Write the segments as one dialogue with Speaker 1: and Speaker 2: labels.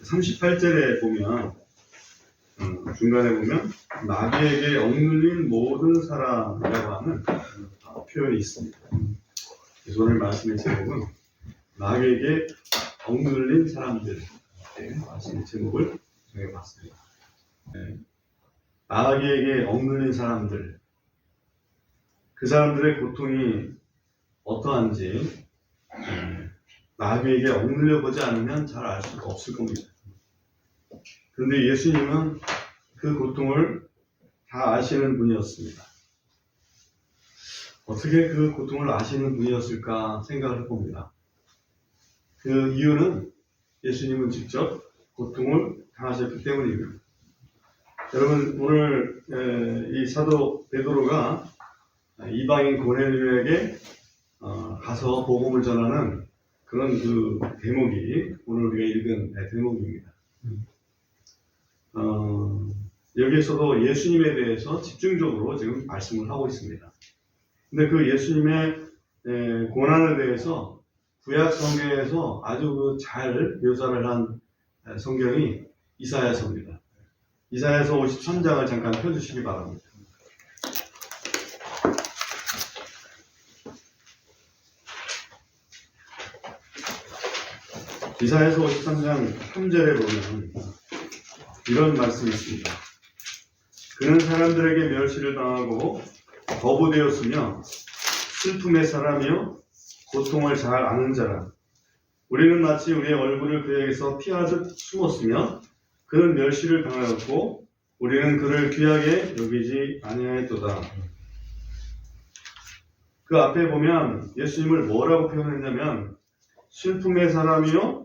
Speaker 1: 38절에 보면 중간에 보면 마귀에게 억눌린 모든 사람이라고 하는 표현이 있습니다. 그래서 오늘 말씀의 제목은 마귀에게 억눌린 사람들, 말씀의 제목을 정해봤습니다. 마귀에게 억눌린 사람들, 그 사람들의 고통이 어떠한지 마귀에게 억눌려 보지 않으면 잘 알 수가 없을 겁니다. 그런데 예수님은 그 고통을 다 아시는 분이었습니다. 어떻게 그 고통을 아시는 분이었을까 생각을 해봅니다. 그 이유는 예수님은 직접 고통을 당하셨기 때문입니다. 여러분, 오늘 이 사도 베드로가 이방인 고넬료에게 가서 복음을 전하는 그런 그 대목이 오늘 우리가 읽은 대목입니다. 여기에서도 예수님에 대해서 집중적으로 지금 말씀을 하고 있습니다. 근데 그 예수님의 고난에 대해서 구약 성경에서 아주 잘 묘사를 한 성경이 이사야서입니다. 이사야서 53장을 잠깐 펴주시기 바랍니다. 이사야서 53장 3절에 보면 이런 말씀이 있습니다. 그는 사람들에게 멸시를 당하고 거부되었으며 슬픔의 사람이요 고통을 잘 아는 자라. 우리는 마치 우리의 얼굴을 그에게서 피하듯 숨었으며 그는 멸시를 당하였고 우리는 그를 귀하게 여기지 아니하였도다. 그 앞에 보면 예수님을 뭐라고 표현했냐면 슬픔의 사람이요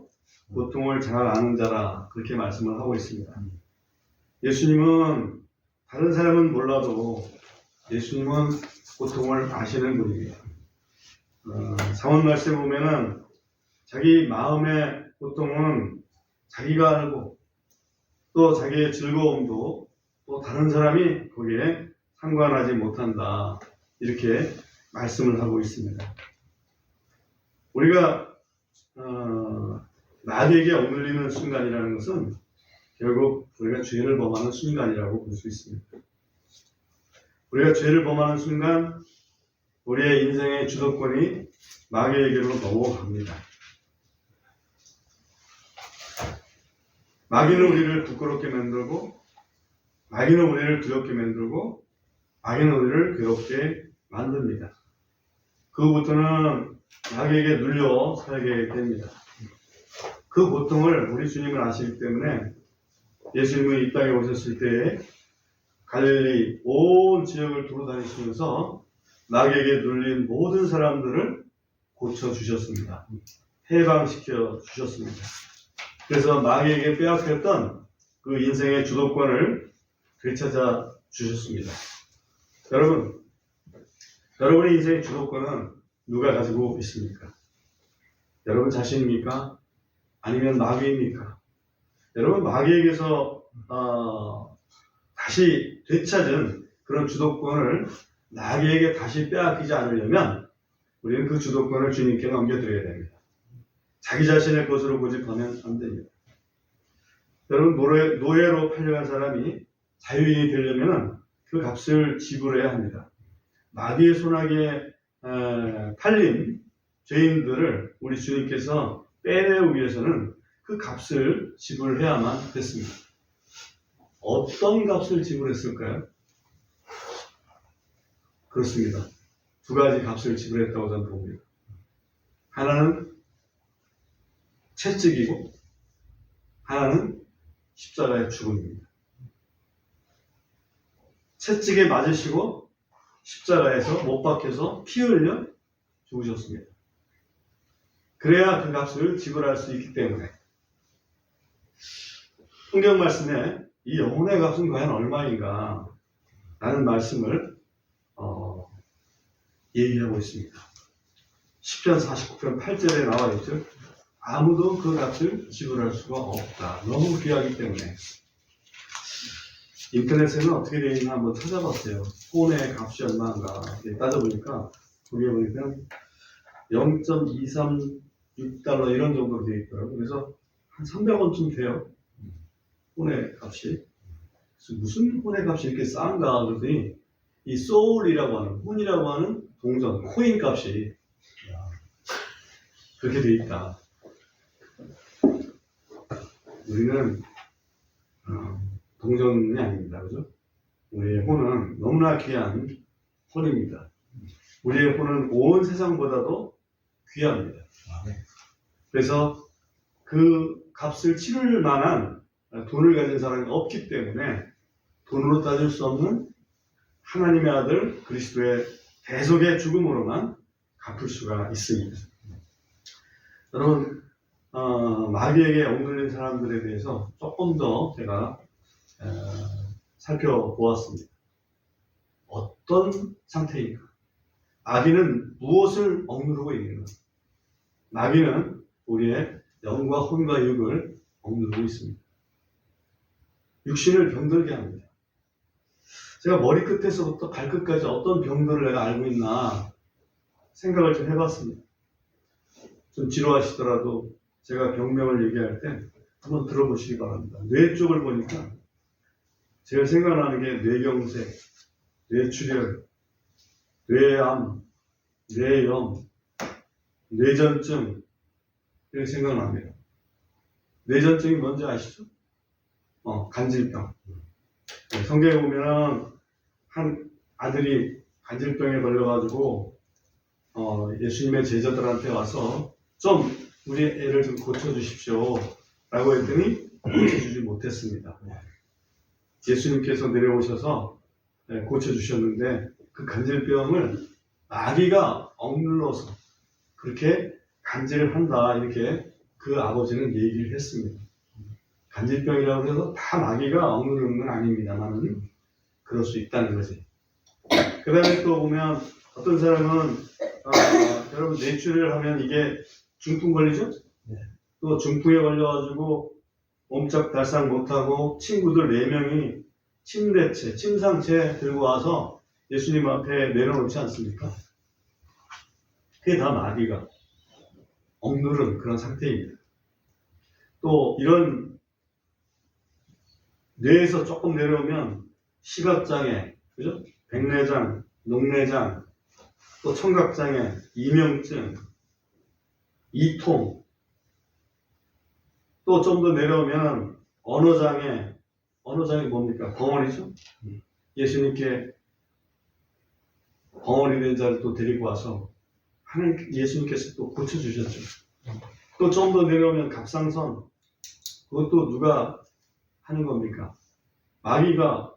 Speaker 1: 고통을 잘 아는 자라, 그렇게 말씀을 하고 있습니다. 예수님은 다른 사람은 몰라도 예수님은 고통을 아시는 분입니다. 상원 말씀에 보면은 자기 마음의 고통은 자기가 알고 또 자기의 즐거움도 또 다른 사람이 거기에 상관하지 못한다, 이렇게 말씀을 하고 있습니다. 우리가 마귀에게 억눌리는 순간이라는 것은 결국 우리가 죄를 범하는 순간이라고 볼 수 있습니다. 우리가 죄를 범하는 순간 우리의 인생의 주도권이 마귀에게로 넘어갑니다. 마귀는 우리를 부끄럽게 만들고 마귀는 우리를 두렵게 만들고 마귀는 우리를 괴롭게 만듭니다. 그 후부터는 마귀에게 눌려 살게 됩니다. 그 고통을 우리 주님은 아시기 때문에 예수님은 이 땅에 오셨을 때에 갈릴리 온 지역을 돌아다니시면서 마귀에게 눌린 모든 사람들을 고쳐주셨습니다. 해방시켜 주셨습니다. 그래서 마귀에게 빼앗겼던 그 인생의 주도권을 되찾아 주셨습니다. 여러분의 인생의 주도권은 누가 가지고 있습니까? 여러분 자신입니까? 아니면 마귀입니까? 여러분, 마귀에게서 다시 되찾은 그런 주도권을 마귀에게 다시 빼앗기지 않으려면 우리는 그 주도권을 주님께 넘겨드려야 됩니다. 자기 자신의 것으로 고집하면 안 됩니다. 여러분, 노예로 팔려간 사람이 자유인이 되려면 그 값을 지불해야 합니다. 마귀의 손아귀에 팔린 죄인들을 우리 주님께서 빼내기 위해서는 그 값을 지불해야만 됐습니다. 어떤 값을 지불했을까요? 그렇습니다. 두 가지 값을 지불했다고 저는 봅니다. 하나는 채찍이고 하나는 십자가의 죽음입니다. 채찍에 맞으시고 십자가에서 못 박혀서 피 흘려 죽으셨습니다. 그래야 그 값을 지불할 수 있기 때문에 성경 말씀에 이 영혼의 값은 과연 얼마인가 라는 말씀을 얘기하고 있습니다. 시편 49편 8절에 나와 있죠. 아무도 그 값을 지불할 수가 없다. 너무 귀하기 때문에. 인터넷에는 어떻게 되어 있나 한번 찾아봤어요. 폰의 값이 얼마인가 따져보니까 거기에 보니까 0.236달러 이런 정도로 되어 있더라고요. 그래서 한 300원쯤 돼요. 혼의 값이. 그래서 무슨 혼의 값이 이렇게 싼가 그러더니 이 소울이라고 하는, 혼이라고 하는 동전, 코인 값이 그렇게 돼 있다. 우리는 동전이 아닙니다. 그죠? 우리의 혼은 너무나 귀한 혼입니다. 우리의 혼은 온 세상보다도 귀합니다. 그래서 그 값을 치를 만한 돈을 가진 사람이 없기 때문에 돈으로 따질 수 없는 하나님의 아들 그리스도의 대속의 죽음으로만 갚을 수가 있습니다. 여러분, 마귀에게 억눌린 사람들에 대해서 조금 더 제가 살펴보았습니다. 어떤 상태인가? 마귀는 무엇을 억누르고 있는가? 마귀는 우리의 영과 혼과 육을 억누르고 있습니다. 육신을 병들게 합니다. 제가 머리끝에서부터 발끝까지 어떤 병들을 내가 알고 있나 생각을 좀 해봤습니다. 좀 지루하시더라도 제가 병명을 얘기할 때 한번 들어보시기 바랍니다. 뇌 쪽을 보니까 제가 생각나는 게 뇌경색, 뇌출혈, 뇌암, 뇌염, 뇌전증 이렇게 생각납니다. 뇌전증이 뭔지 아시죠? 간질병. 성경에 보면 한 아들이 간질병에 걸려가지고 예수님의 제자들한테 와서 좀 우리 애를 좀 고쳐주십시오 라고 했더니 고쳐주지 못했습니다. 예수님께서 내려오셔서 고쳐주셨는데 그 간질병을 마귀가 억눌러서 그렇게 간질을 한다 이렇게 그 아버지는 얘기를 했습니다. 간질병이라고 해서 다 마귀가 억누르는 건 아닙니다만 그럴 수 있다는 거지. 그 다음에 또 보면 어떤 사람은 여러분 뇌출혈을 하면 이게 중풍 걸리죠? 또 중풍에 걸려가지고 옴짝달싹 못하고 친구들 4명이 침대채, 침상채 들고 와서 예수님 앞에 내려놓지 않습니까? 그게 다 마귀가 억누른 그런 상태입니다. 또 이런 뇌에서 조금 내려오면 시각장애, 그죠? 백내장, 녹내장, 또 청각장애, 이명증, 이통, 또 좀 더 내려오면 언어장애, 언어장애 뭡니까? 벙어리죠? 예수님께 벙어리 된 자를 또 데리고 와서 하나님 예수님께서 또 고쳐주셨죠. 또 좀 더 내려오면 갑상선, 그것도 누가 하는 겁니까? 마귀가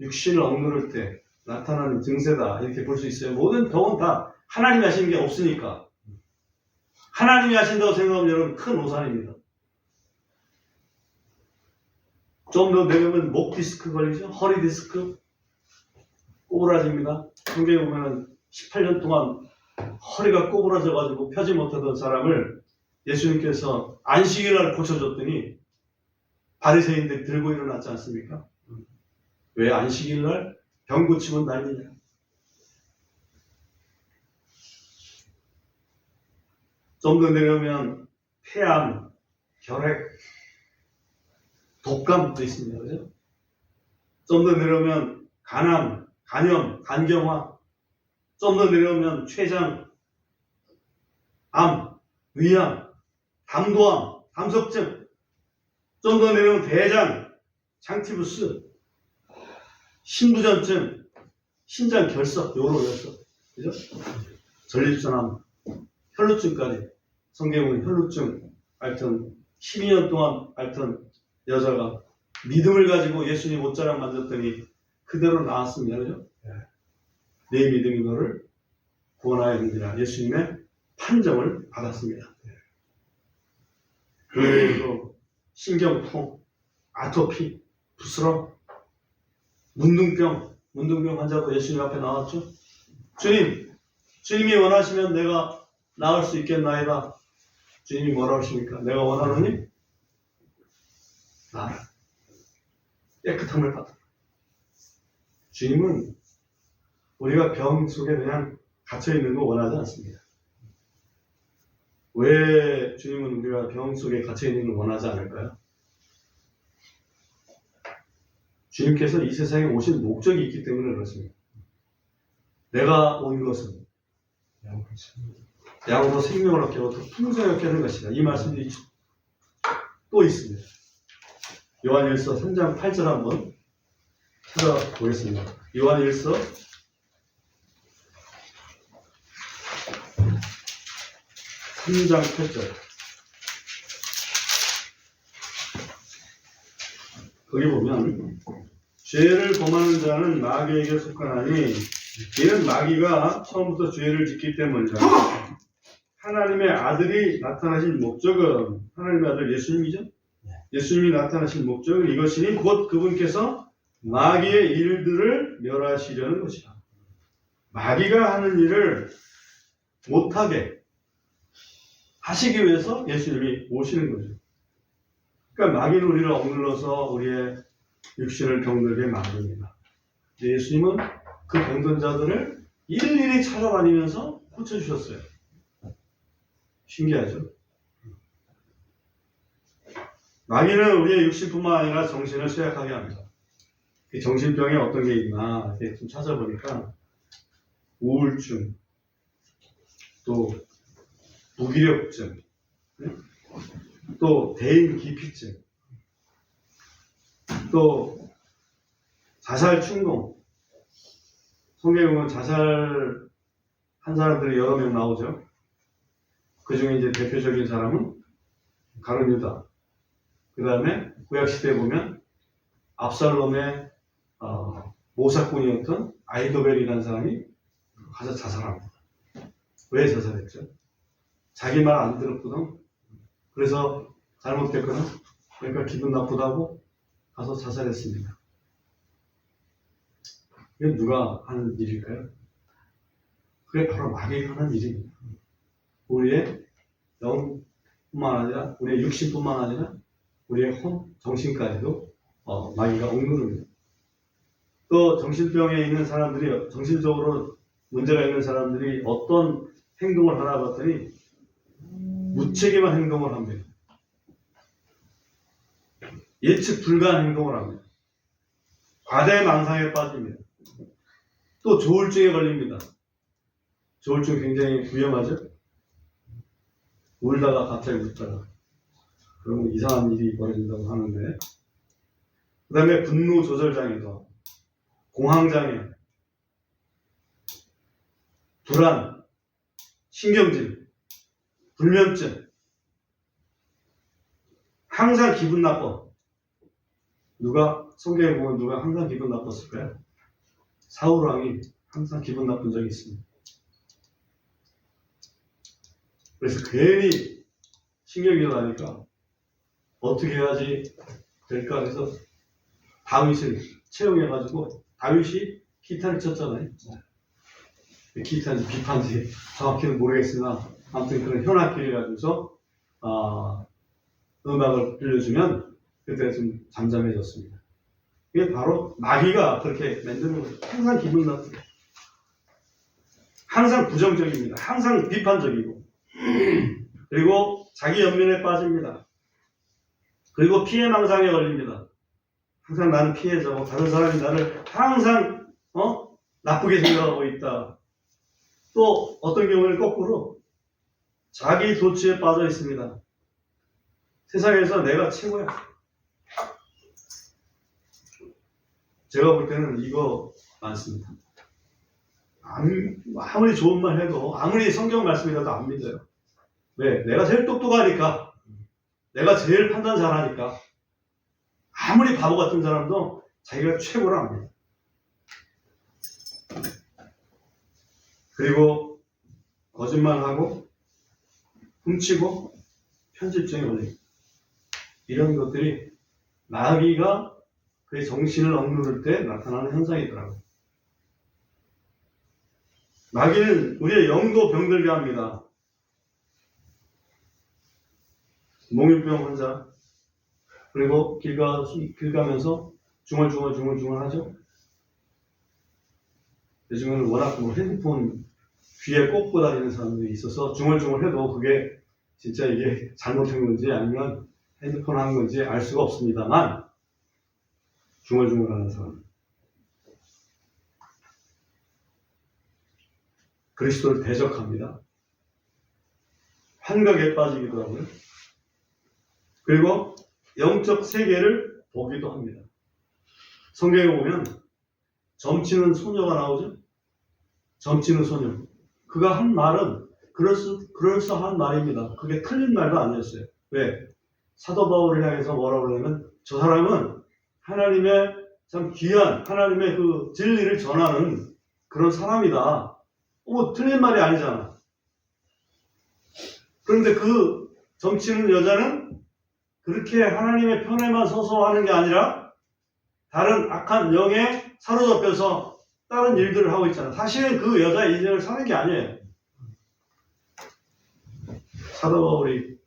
Speaker 1: 육신을 억누를 때 나타나는 증세다 이렇게 볼 수 있어요. 모든 병은 다 하나님이 하시는 게 없으니까. 하나님이 하신다고 생각하면 여러분 큰 오산입니다. 좀 더 내려오면 목 디스크 걸리죠? 허리 디스크 꼬부라집니다. 성경에 보면 18년 동안 허리가 꼬부라져가지고 펴지 못하던 사람을 예수님께서 안식일날 고쳐줬더니 바리새인들이 들고 일어났지 않습니까? 왜 안식일날 병 고치면 난리냐? 좀 더 내려오면 폐암, 결핵, 독감도 있습니다. 그죠? 좀 더 내려오면 간암, 간염, 간경화, 좀 더 내려오면 췌장, 암, 위암, 담도암, 담석증, 좀 더 내려오면 대장, 장티부스, 신부전증, 신장 결석, 요로 결석, 그죠? 전립선암, 혈루증까지. 성경에 보면 혈루증 앓던 12년 동안 앓던 여자가 믿음을 가지고 예수님 옷자락 만졌더니 그대로 나았습니다. 그죠? 내 믿음이 너를 구원하여 주리라. 예수님의 판정을 받았습니다. 그 외에도 신경통, 아토피, 부스럼, 문둥병 환자도 예수님 앞에 나왔죠. 주님이 원하시면 내가 나을 수 있겠나이다. 주님이 뭐라고 하십니까? 내가 원하노니 나라. 깨끗함을 받아라. 주님은 우리가 병 속에 그냥 갇혀있는 거 원하지 않습니다. 왜 주님은 우리가 병 속에 갇혀 있는 걸 원하지 않을까요? 주님께서 이 세상에 오신 목적이 있기 때문에 그렇습니다. 내가 온 것은 양으로 생명을 얻게 하고 더 풍성하게 하는 것이다. 이 말씀이 또 있습니다. 요한일서 3장 8절 한번 찾아보겠습니다. 요한일서 3장 8절. 거기 보면 죄를 범하는 자는 마귀에게 속하나니 이는 마귀가 처음부터 죄를 짓기 때문이다. 하나님의 아들이 나타나신 목적은 하나님의 아들 예수님이죠. 예수님이 나타나신 목적은 이것이니 곧 그분께서 마귀의 일들을 멸하시려는 것이다. 마귀가 하는 일을 못하게 하시기 위해서 예수님이 오시는 거죠. 그러니까 마귀는 우리를 억눌러서 우리의 육신을 병들게 만듭니다. 예수님은 그 병든 자들을 일일이 찾아다니면서 고쳐주셨어요. 신기하죠? 마귀는 우리의 육신뿐만 아니라 정신을 쇠약하게 합니다. 이 정신병에 어떤 게 있나 이렇게 좀 찾아보니까 우울증, 또 무기력증, 또 대인 기피증, 또 자살 충동. 성경에 보면 자살한 사람들이 여러 명 나오죠. 그 중에 이제 대표적인 사람은 가룟 유다. 그 다음에 구약시대에 보면 압살롬의 모사꾼이었던 아이도벨이라는 사람이 가서 자살합니다. 왜 자살했죠? 자기 말 안 들었거든. 그래서 잘못됐거나 그러니까 기분 나쁘다고 가서 자살했습니다. 이게 누가 하는 일일까요? 그게 바로 마귀가 하는 일입니다. 우리의 영뿐만 아니라 우리의 육신뿐만 아니라 우리의 정신까지도 마귀가 억누릅니다. 또 정신병에 있는 사람들이 정신적으로 문제가 있는 사람들이 어떤 행동을 하나 봤더니 무책임한 행동을 합니다. 예측 불가한 행동을 합니다. 과대망상에 빠집니다. 또 조울증에 걸립니다. 조울증 굉장히 위험하죠? 울다가 갑자기 웃다가 그러면 이상한 일이 벌어진다고 하는데, 그 다음에 분노 조절장애도, 공황장애, 불안, 신경질, 불면증, 항상 기분 나빠. 성경에 보면 누가 항상 기분 나빴을까요? 사울왕이 항상 기분 나쁜 적이 있습니다. 그래서 괜히 신경이 나니까 어떻게 해야지 될까 해서 다윗을 채용해가지고 다윗이 기타를 쳤잖아요. 기타인지 비판인지 정확히는 모르겠으나 아무튼 그런 현악기를 가지고서 음악을 들려주면 그때 좀 잠잠해졌습니다. 이게 바로 마귀가 그렇게 만드는 거죠. 항상 기분 나쁘게, 항상 부정적입니다. 항상 비판적이고, 그리고 자기 연민에 빠집니다. 그리고 피해망상에 걸립니다. 항상 나는 피해자고 다른 사람이 나를 항상 나쁘게 생각하고 있다. 또 어떤 경우는 거꾸로 자기 도취에 빠져 있습니다. 세상에서 내가 최고야. 제가 볼 때는 이거 많습니다. 아무리 좋은 말 해도, 아무리 성경 말씀이라도 안 믿어요. 왜? 내가 제일 똑똑하니까, 내가 제일 판단 잘하니까. 아무리 바보 같은 사람도 자기가 최고라 합니다. 그리고 거짓말하고 훔치고 편집증에 걸립니다. 이런 것들이 마귀가 그의 정신을 억누를 때 나타나는 현상이더라고요. 마귀는 우리의 영도 병들게 합니다. 몽유병 환자, 그리고 길 가면서 중얼중얼 하죠. 요즘에는 워낙 핸드폰 귀에 꽂고 다니는 사람들이 있어서 중얼중얼 해도 그게 진짜 이게 잘못한 건지 아니면 핸드폰 한 건지 알 수가 없습니다만 중얼중얼하는 사람, 그리스도를 대적합니다. 환각에 빠지기도 하고요. 그리고 영적 세계를 보기도 합니다. 성경에 보면 점치는 소녀가 나오죠. 점치는 소녀. 그가 한 말은 그럴싸한 말입니다. 그게 틀린 말도 아니었어요. 왜? 사도 바울을 향해서 뭐라고 그러냐면 저 사람은 하나님의 참 귀한 하나님의 그 진리를 전하는 그런 사람이다. 틀린 말이 아니잖아. 그런데 그 점치는 여자는 그렇게 하나님의 편에만 서서 하는 게 아니라 다른 악한 영에 사로잡혀서 다른 일들을 하고 있잖아. 사실은 그 여자의 인생을 사는 게 아니에요. 사도 바울이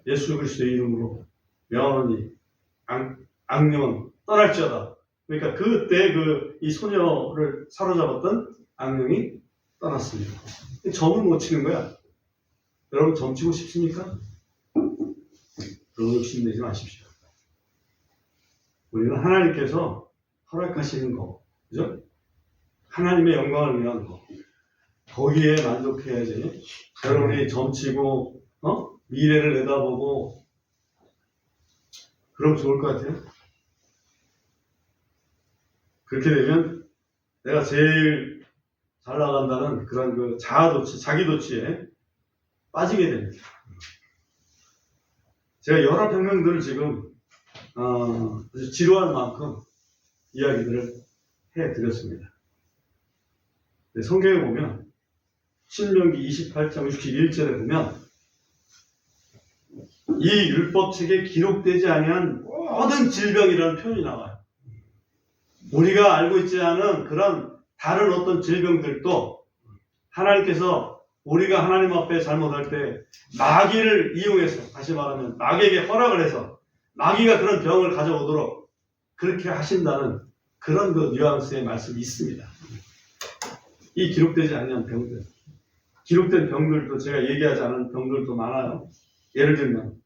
Speaker 1: 예수 그리스도의 이름으로 명하노니 악령은 떠날지어다. 그러니까 그때 이 소녀를 사로잡았던 악령이 떠났습니다. 점을 못 치는 거야. 여러분 점 치고 싶습니까? 그런 욕심내지 마십시오. 우리는 하나님께서 허락하시는 거, 그죠? 하나님의 영광을 위한 거, 거기에 만족해야지. 여러분이 점치고 미래를 내다보고 그럼 좋을 것 같아요. 그렇게 되면 내가 제일 잘 나간다는 그런 그 자아도취, 자기도취에 빠지게 됩니다. 제가 여러 변명들을 지금 지루한 만큼 이야기들을 해드렸습니다. 성경에 보면 신명기 28장 61절에 보면 이 율법책에 기록되지 아니한 모든 질병이라는 표현이 나와요. 우리가 알고 있지 않은 그런 다른 어떤 질병들도 하나님께서 우리가 하나님 앞에 잘못할 때 마귀를 이용해서, 다시 말하면 마귀에게 허락을 해서 마귀가 그런 병을 가져오도록 그렇게 하신다는 그런 그 뉘앙스의 말씀이 있습니다. 이 기록되지 않는 병들, 기록된 병들도 제가 얘기하지 않은 병들도 많아요. 예를 들면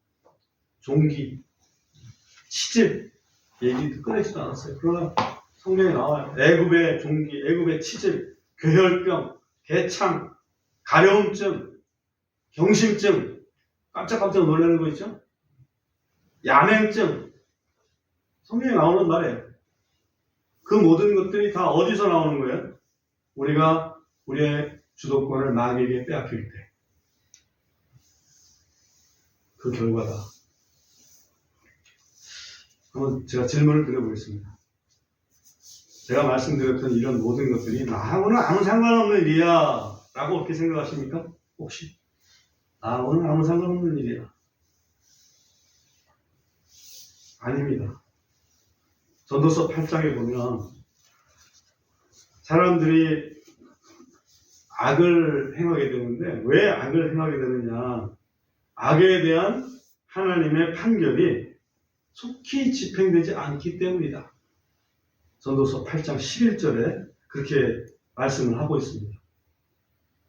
Speaker 1: 종기, 치질 얘기도 꺼내지도 않았어요. 그러나 성경에 나와요. 애굽의 종기, 애굽의 치질, 괴혈병, 개창, 가려움증, 경심증, 깜짝깜짝 놀라는 거 있죠? 야맹증, 성경에 나오는 말이에요. 그 모든 것들이 다 어디서 나오는 거예요? 우리가 우리의 주도권을 마귀에게 빼앗길 때. 그 결과다. 한번 제가 질문을 드려보겠습니다. 제가 말씀드렸던 이런 모든 것들이 나하고는 아무 상관없는 일이야 라고 그렇게 생각하십니까? 혹시? 나하고는 아무 상관없는 일이야. 아닙니다. 전도서 8장에 보면 사람들이 악을 행하게 되는데 왜 악을 행하게 되느냐? 악에 대한 하나님의 판결이 속히 집행되지 않기 때문이다. 전도서 8장 11절에 그렇게 말씀을 하고 있습니다.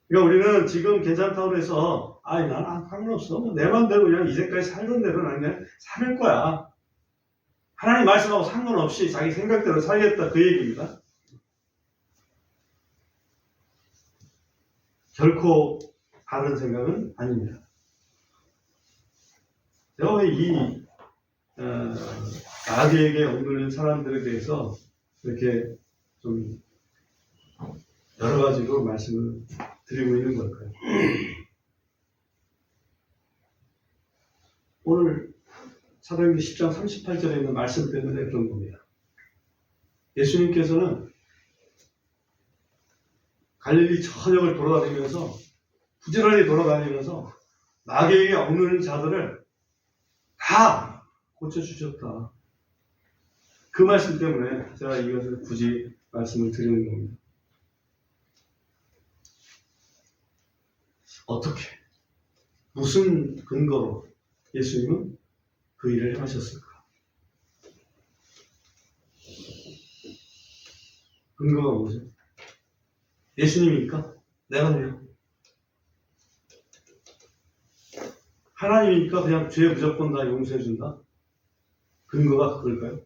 Speaker 1: 그러니까 우리는 지금 괜찮다고 해서 난 상관없어. 내 맘대로 그냥 이제까지 살던 대로 난 그냥 살 거야. 하나님 말씀하고 상관없이 자기 생각대로 살겠다 그 얘기입니다. 결코 바른 생각은 아닙니다. 제가 왜 이 마귀에게 억눌린 사람들에 대해서 이렇게 좀 여러 가지로 말씀을 드리고 있는 걸까요? 오늘 사도행전 10장 38절에 있는 말씀 때문에 그런 겁니다. 예수님께서는 갈릴리 전역을 돌아다니면서 부지런히 돌아다니면서 마귀에게 억눌린 자들을 다 고쳐주셨다. 그 말씀 때문에 제가 이것을 굳이 말씀을 드리는 겁니다. 어떻게, 무슨 근거로 예수님은 그 일을 하셨을까? 근거가 뭐죠? 예수님이니까 내가 돼요. 하나님이니까 그냥 죄 무조건 다 용서해준다? 근거가 그럴까요?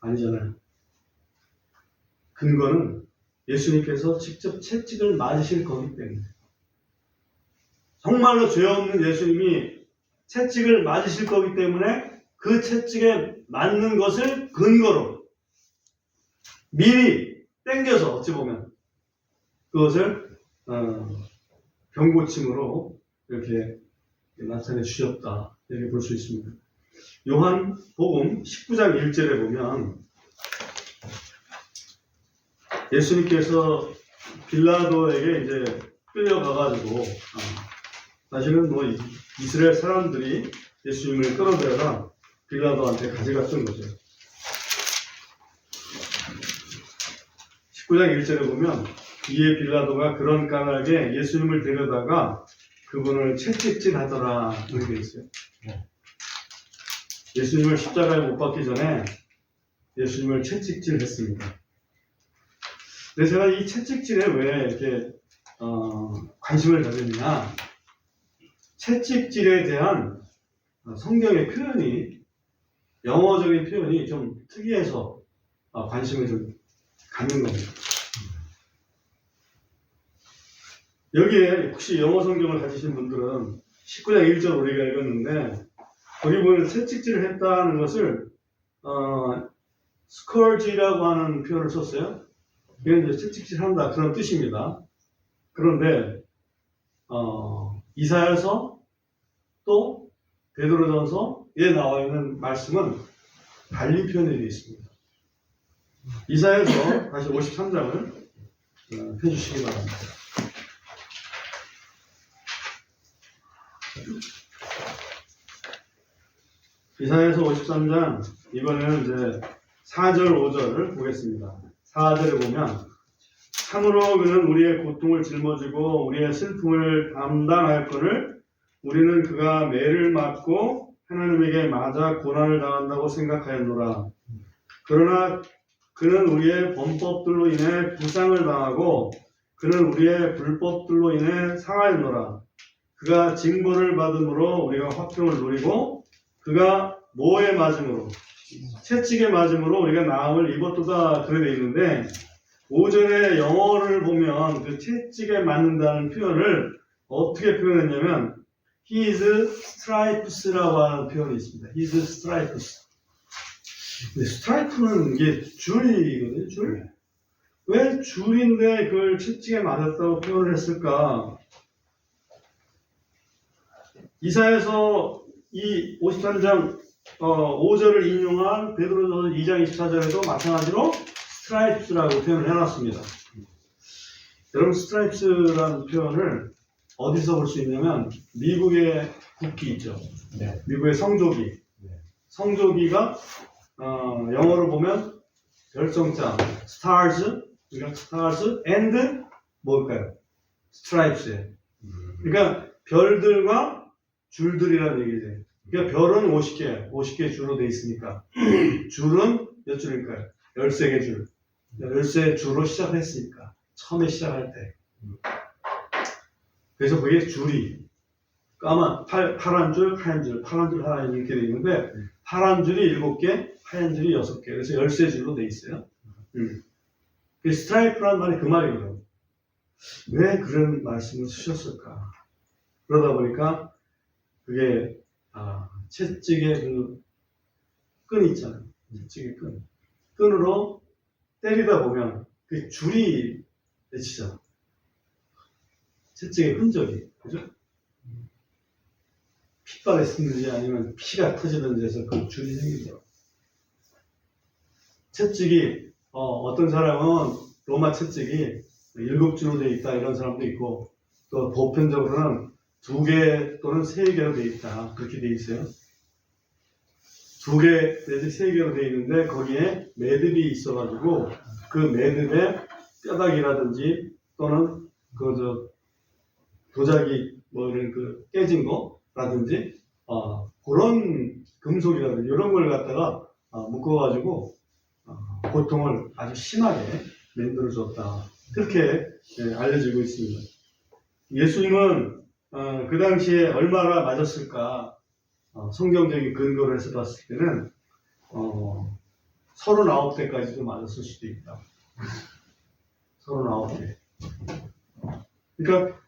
Speaker 1: 아니잖아요. 근거는 예수님께서 직접 채찍을 맞으실 거기 때문에. 정말로 죄 없는 예수님이 채찍을 맞으실 거기 때문에 그 채찍에 맞는 것을 근거로 미리 땡겨서 어찌 보면 그것을 병고침으로 이렇게 나타내 주셨다. 이렇게 볼 수 있습니다. 요한복음 19장 1절에 보면 예수님께서 빌라도에게 이제 끌려가가지고 사실은 뭐 이스라엘 사람들이 예수님을 끌어들여라 빌라도한테 가져갔던 거죠. 19장 1절에 보면 이에 빌라도가 그런 까닭에 예수님을 데려다가 그분을 채찍질 하더라 이렇게 되어 있어요. 예수님을 십자가에 못 박기 전에 예수님을 채찍질 했습니다. 근데 제가 이 채찍질에 왜 이렇게 관심을 가졌냐, 채찍질에 대한 성경의 표현이, 영어적인 표현이 좀 특이해서 관심을 좀 갖는 겁니다. 여기에 혹시 영어 성경을 가지신 분들은 19장 1절 우리가 읽었는데 거기 보면 채찍질을 했다는 것을 스컬지라고 하는 표현을 썼어요. 이건 이제 채찍질한다 그런 뜻입니다. 그런데 이사야서 또 베드로전서에 나와 있는 말씀은 달리 표현이 되어 있습니다. 이사야서 다시 53장을 펴주시기 바랍니다. 이사야서 53장 이번에는 이제 4절 5절을 보겠습니다. 4절에 보면 참으로 그는 우리의 고통을 짊어지고 우리의 슬픔을 담당하였거늘 우리는 그가 매를 맞고 하나님에게 맞아 고난을 당한다고 생각하였노라. 그러나 그는 우리의 범법들로 인해 부상을 당하고 그는 우리의 불법들로 인해 상하였노라. 그가 징벌을 받음으로 우리가 화평을 누리고 그가 모에 맞음으로 채찍에 맞음으로 우리가 나음을 입었도다 그래 되어 있는데 5절의 영어를 보면 그 채찍에 맞는다는 표현을 어떻게 표현했냐면 His stripes라고 하는 표현이 있습니다. His stripes. 근데 스트라이프는 이게 줄이거든요. 줄. 왜 줄인데 그걸 채찍에 맞았다고 표현을 했을까? 이사야서 이 53장 5절을 인용한 베드로전서 2장 24절에도 마찬가지로 스트라이프스라고 표현을 해놨습니다. 여러분 스트라이프스라는 표현을 어디서 볼 수 있냐면 미국의 국기 있죠. 네. 미국의 성조기. 네. 성조기가 영어로 보면 별성자 stars, 그러니까 stars and 뭘까요? stripes에. 그러니까 별들과 줄들이라는 얘기죠. 그러니까 별은 50개 줄로 되어 있으니까 줄은 몇 줄일까요? 13개 줄. 13 줄로 시작했으니까 처음에 시작할 때. 그래서 그게 줄이 까만 파란 줄, 하얀 줄, 파란 줄, 하얀 줄 이렇게 되어 있는데 파란 줄이 7개, 하얀 줄이 6개. 그래서 13줄로 되어 있어요. 그 스트라이프란 말이 그 말이거든요. 왜 그런 말씀을 쓰셨을까? 그러다 보니까 그게 채찍의 그 끈이 있잖아요. 채찍의 끈. 끈으로 때리다 보면 그 줄이 맺히잖아. 채찍의 흔적이. 그죠? 핏발에 쓰든지 아니면 피가 터지든지 해서 그 줄이 생기죠. 채찍이, 어떤 사람은 로마 채찍이 7줄로 되어 있다 이런 사람도 있고 또 보편적으로는 2개 또는 3개로 되어 있다. 그렇게 되어 있어요. 2개 내지 3개로 되어 있는데 거기에 매듭이 있어가지고 그 매듭에 뼈다귀라든지 또는 도자기 뭐 이런 그 깨진 거라든지 그런 금속이라든지 이런 걸 갖다가 묶어가지고 고통을 아주 심하게 만들어줬다. 그렇게 알려지고 있습니다. 예수님은 그 당시에 얼마나 맞았을까? 성경적인 근거로 해서 봤을 때는 39대까지도 맞았을 수도 있다. 39대. 그러니까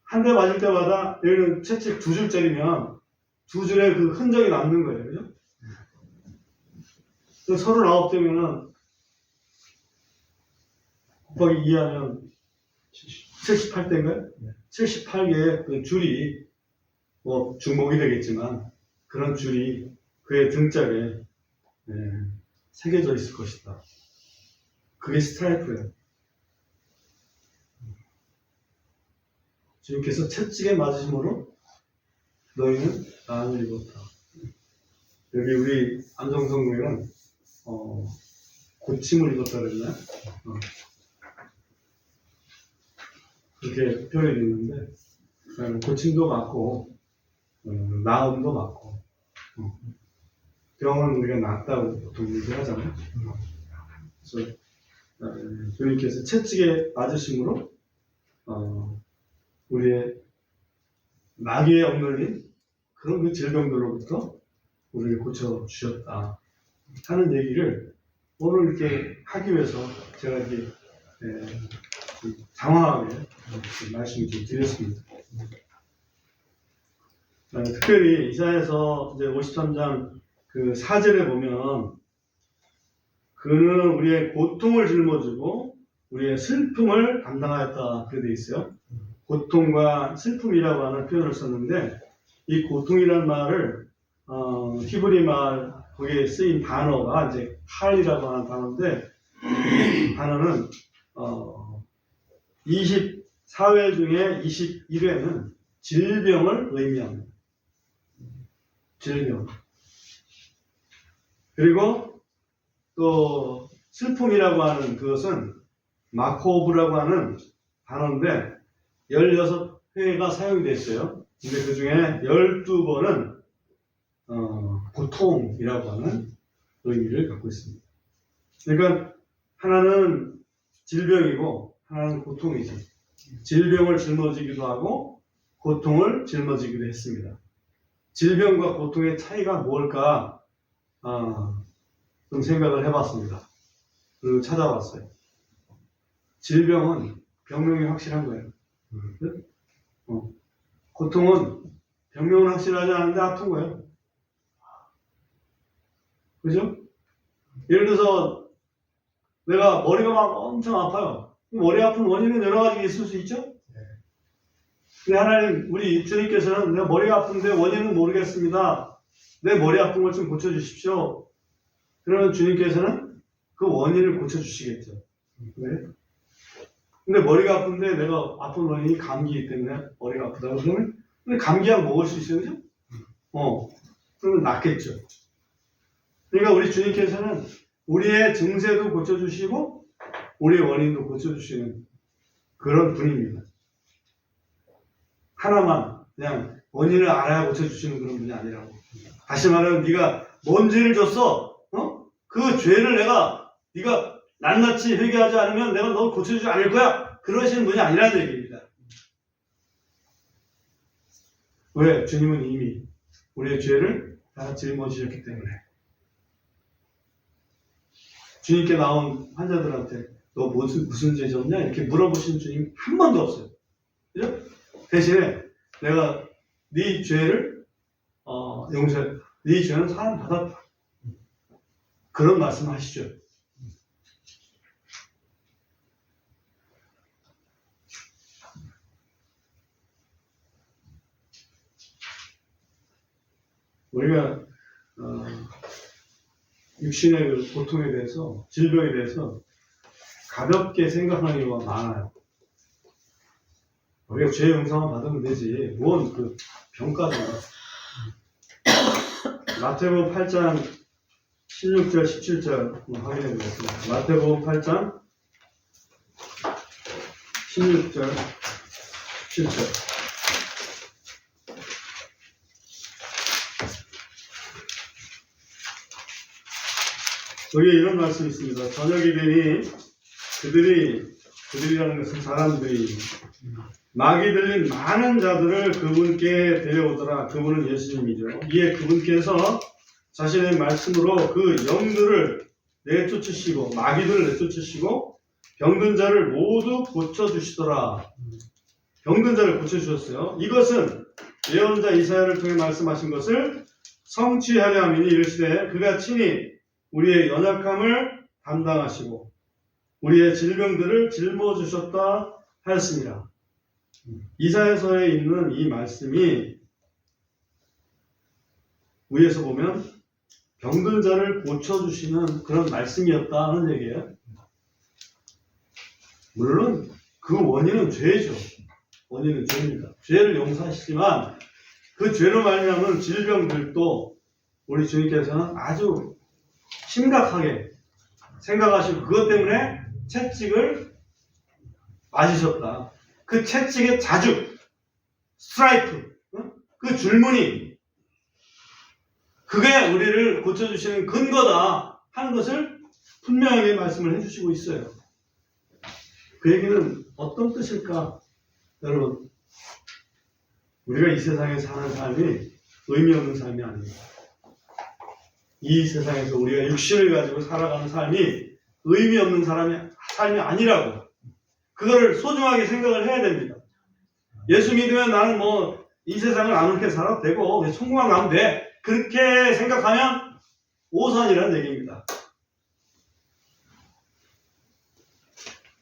Speaker 1: 한 대 맞을 때마다 여기는 채찍 2줄짜리면 2줄에 그 흔적이 남는 거예요. 그죠? 39대면은 곱하기 2하면 78대인가요? 78개의 그 줄이 뭐 중목이 되겠지만 그런 줄이 그의 등짝에 새겨져 있을 것이다. 그게 스트라이프예요. 주님께서 채찍에 맞으심으로 너희는 나음을 입었다. 여기 우리 안정성경에는 고침을 입었다 그랬나요? 그렇게 표현이 있는데 고침도 맞고 나음도 맞고 병은 우리가 낫다고 보통 얘기하잖아요. 그래서 주님께서 채찍에 맞으심으로 우리의 마귀에 억눌린 그런 그 질병들로부터 우리를 고쳐주셨다 하는 얘기를 오늘 이렇게 하기 위해서 제가 이렇게 장황하게 말씀을 좀 드렸습니다. 특별히 이사야서 이제 53장 그 4절에 보면 그는 우리의 고통을 짊어지고 우리의 슬픔을 담당하였다 그렇게 되어 있어요. 고통과 슬픔이라고 하는 표현을 썼는데 이 고통이라는 말을 히브리 말 거기에 쓰인 단어가 이제 칼이라고 하는 단어인데 이 단어는 24회 중에 21회는 질병을 의미합니다. 질병. 그리고 또 슬픔이라고 하는 그것은 마코브라고 하는 단어인데 16회가 사용이 됐어요. 근데 그 중에 12번은 고통이라고 하는 의미를 갖고 있습니다. 그러니까 하나는 질병이고 하나는 고통이죠. 질병을 짊어지기도 하고 고통을 짊어지기도 했습니다. 질병과 고통의 차이가 뭘까 좀 생각을 해봤습니다. 그리고 찾아봤어요. 질병은 병명이 확실한 거예요. 고통은 병명은 확실하지 않은데 아픈 거예요. 그죠? 예를 들어서 내가 머리가 막 엄청 아파요. 머리 아픈 원인은 여러 가지 있을 수 있죠? 근데 하나님, 우리 주님께서는 내가 머리가 아픈데 원인은 모르겠습니다. 내 머리 아픈 걸 좀 고쳐주십시오. 그러면 주님께서는 그 원인을 고쳐주시겠죠. 네? 근데 머리가 아픈데 내가 아픈 원인이 감기이기 때문에 머리가 아프다고 그러면 근데 감기약 먹을 수 있어요, 그죠? 그러면 낫겠죠. 그러니까 우리 주님께서는 우리의 증세도 고쳐주시고 우리의 원인도 고쳐주시는 그런 분입니다. 하나만 그냥 원인을 알아야 고쳐주시는 그런 분이 아니라고. 다시 말하면 네가 뭔 죄를 졌어? 그 죄를 네가 낱낱이 회개하지 않으면 내가 너 고쳐주지 않을 거야. 그러시는 분이 아니라는 얘기입니다. 왜? 주님은 이미 우리의 죄를 다 짊어지셨기 때문에. 주님께 나온 환자들한테 너 무슨 죄 졌냐? 이렇게 물어보신 주님 한 번도 없어요. 그죠? 대신에 내가 네 죄를 용서해. 네 죄는 사함 받았다. 그런 말씀 하시죠. 우리가 육신의 그 고통에 대해서, 질병에 대해서 가볍게 생각하는 경우가 많아요. 우리가 죄 용서만 받으면 되지. 뭔 그 병까지. 마태복음 8장 16절, 17절 확인해 보겠습니다. 마태복음 8장 16절, 17절. 여기에 이런 말씀이 있습니다. 저녁이 되니 그들이 그들이라는 것은 사람들이 마귀 들린 많은 자들을 그분께 데려오더라. 그분은 예수님이죠. 이에 그분께서 자신의 말씀으로 그 영들을 내쫓으시고 마귀들을 내쫓으시고 병든 자를 모두 고쳐주시더라. 병든 자를 고쳐주셨어요. 이것은 예언자 이사야를 통해 말씀하신 것을 성취하려 함이니 이르시되 그가 친히 우리의 연약함을 담당하시고 우리의 질병들을 짊어주셨다 하였습니다. 이사야서에 있는 이 말씀이 위에서 보면 병든 자를 고쳐주시는 그런 말씀이었다 하는 얘기예요. 물론 그 원인은 죄죠. 원인은 죄입니다. 죄를 용서하시지만 그 죄로 말미암은 질병들도 우리 주님께서는 아주 심각하게 생각하시고 그것 때문에 채찍을 맞으셨다. 그 채찍의 자죽, 스트라이프, 그 줄무늬, 그게 우리를 고쳐주시는 근거다 하는 것을 분명하게 말씀을 해주시고 있어요. 그 얘기는 어떤 뜻일까? 여러분, 우리가 이 세상에 사는 삶이 의미 없는 삶이 아닙니다. 이 세상에서 우리가 육신을 가지고 살아가는 삶이 의미 없는 삶이 아니라고. 그거를 소중하게 생각을 해야 됩니다. 예수 믿으면 나는 이 세상을 아무렇게 살아도 되고 천국만 가면 돼. 그렇게 생각하면 오산이라는 얘기입니다.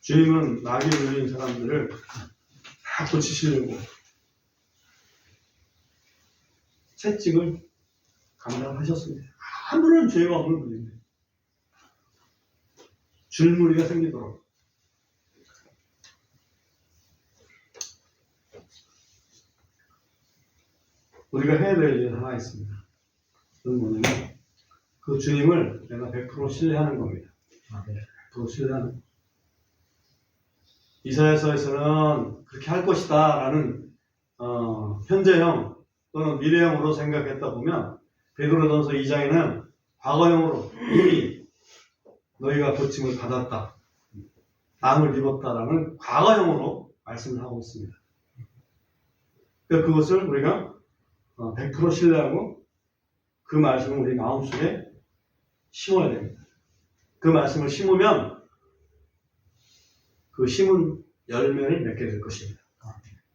Speaker 1: 주님은 마귀에 걸린 사람들을 다 고치시려고 채찍을 감당하셨습니다. 아무런 죄가 없는 분인데 줄무늬가 생기도록. 우리가 해야 될 일이 하나 있습니다. 그건 뭐냐면 그 주님을 내가 100% 신뢰하는 겁니다. 100% 신뢰하는 겁니다. 이사야서에서는 그렇게 할 것이다 라는 현재형 또는 미래형으로 생각했다 보면 베드로전서 2장에는 과거형으로 이미 너희가 고침을 받았다, 남을 입었다라는 과거형으로 말씀을 하고 있습니다. 그러니까 그것을 우리가 100% 신뢰하고 그 말씀을 우리 마음속에 심어야 됩니다. 그 말씀을 심으면 그 심은 열매를 맺게 될 것입니다.